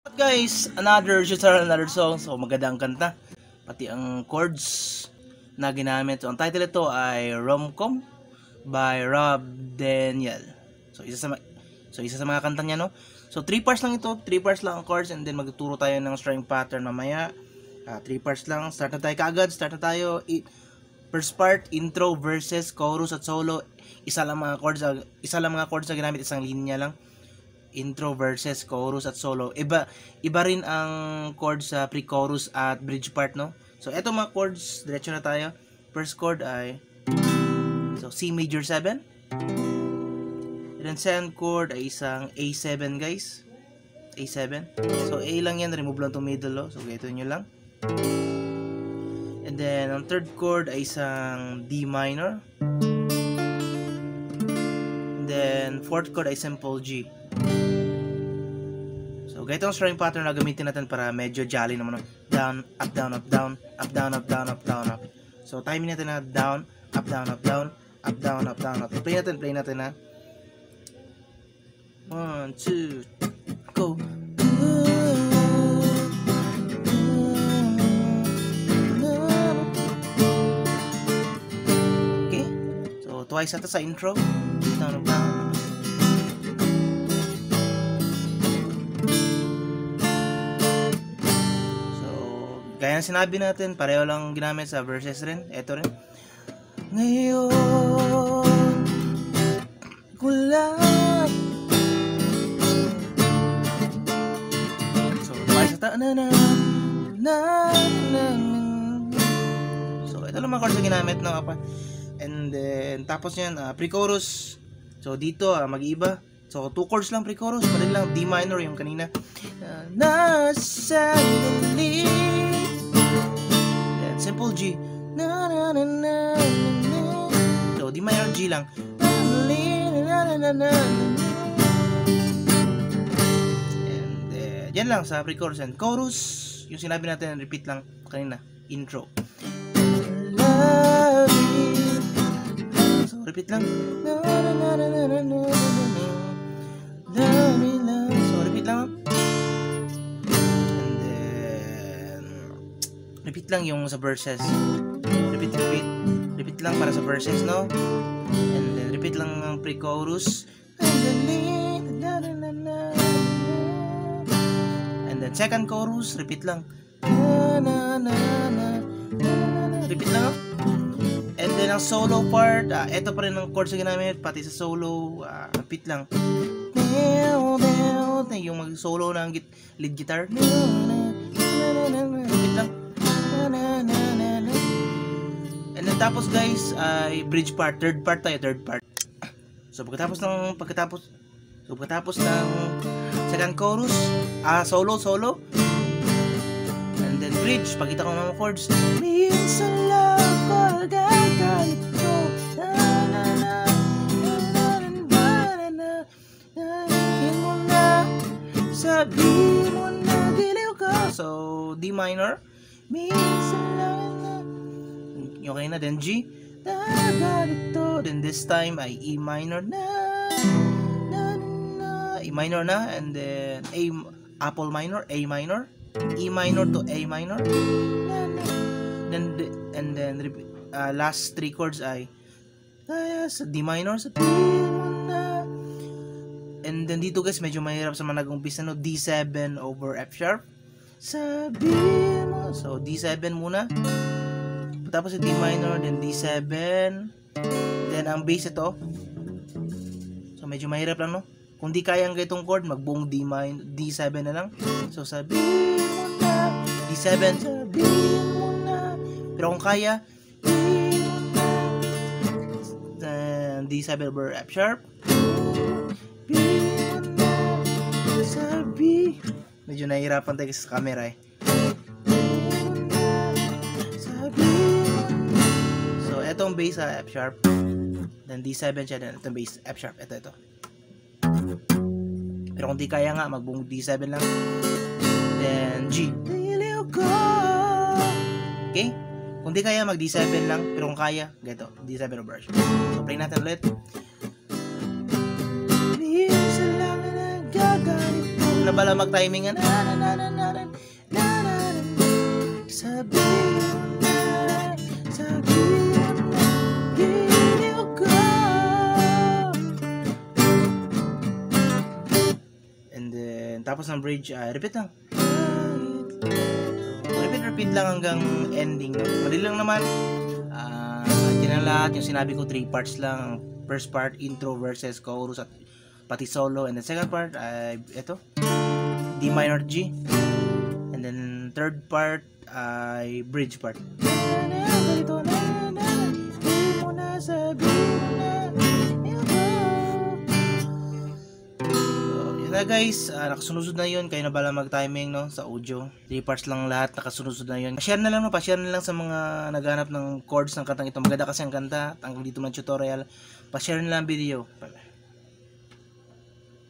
Guys, another guitar, another song. So maganda ang kanta, pati ang chords na ginamit. So ang title ito ay Romcom by Rob Daniel. So isa sa mga kanta niya, no. So 3 parts lang ito, 3 parts lang ang chords, and then magtuturo tayo ng string pattern mamaya. 3 parts lang. Start na tayo kaagad. Start na tayo. First part, intro, verses, chorus at solo. Isa lang mga chords na ginamit, isang linya lang. Intro, verses, chorus at solo. Iba rin ang chords sa pre-chorus at bridge part, no? So eto mga chords, diretso na tayo. First chord ay C major 7. And then second chord ay isang A7, guys. A7. So A lang yan, remove lang 'tong middle, no? So gayto nyo lang. And then ang third chord ay isang D minor. And then fourth chord ay simple G. So, ganito ang string pattern na gamitin natin para medyo jolly naman. Down, up, down, up, down, up, down, up, down, up, down, up. So, timing natin na down, up, down, up, down, up, down, up, down, up. Play natin na 1, 2, go. Okay. So, twice ata sa intro. Down, up, down. Gaya ng sinabi natin, pareho lang ginamit sa verses rin. Ito rin. Ngayon ko lang. So, twice sa So, ito lang mga chords na ginamit, no? And then, tapos yan, pre-chorus. So, dito, mag-iiba. So, 2 chords lang pre-chorus. Madali lang, D minor yung kanina. Nasa dali. Simple G. So, D minor G lang. And yan lang sa pre-chorus and chorus. Yung sinabi natin, repeat lang kanina. Intro. So, repeat lang. So, repeat lang. Repeat lang yung sa verses. Repeat lang para sa verses, no? And then repeat lang ang pre-chorus. And then second chorus, repeat lang. Repeat lang, no? And then ang solo part, eto pa rin ang chords na ginamit, pati sa solo, repeat lang. Yung mag-solo ng lead guitar. Repeat lang. And then tapos guys ay bridge part, third part. So pagkatapos ng second chorus, solo. And then bridge, pagkita ko ng mga chords. Minsan lang ko gaganito. Sabi mo na giliw ka. So D minor. Minsan lang. Okay na, then G. Then this time ay E minor na. E minor na. And then Apple minor, A minor. E minor to A minor. And then last 3 chords ay sa D minor, sa P mo na. And then dito guys, medyo mahirap sa mga nag-umpisa, no? D7 over F sharp. Sabi mo. So, D7 muna. Tapos D minor, then D7. Then, ang bass ito. So, medyo mahirap lang, no? Kung di kaya ang gaitong chord, magbuong D7 na lang. So, sabi mo na. D7, sabi mo na. Pero kung kaya, D7 over F sharp. Sabi. Medyo nahihirapan tayo sa camera eh. So, etong bass sa F sharp. Then D7 siya. Then itong bass F sharp. Ito. Pero kung di kaya nga, magbuong D7 lang. Then G. Okay? Kung di kaya, mag D7 lang. Pero kung kaya, ganito. D7 over F sharp. So, play natin ulit. na bala mag-timing na na na na na na na na. Sabihin mo na, sabihin mo na, giliw ko. And then tapos ng bridge, repeat lang. Repeat lang hanggang ending. Madali lang naman. Yan ang lahat. Yung sinabi ko, 3 parts lang. First part, intro, verses, chorus, at pati solo. And then second part, ito, D minor G. And then third part, ay bridge part. Na guys, nakasunod na yun. Kayo na bala mag-timing no sa audio. 3 parts lang lahat, nakasunod na yun. Pa-share na lang no, pa-share na lang sa mga naghanap ng chords ng kantang ito. Maganda kasi ang kanta. Hanggang dito man tutorial. Pa-share na lang video.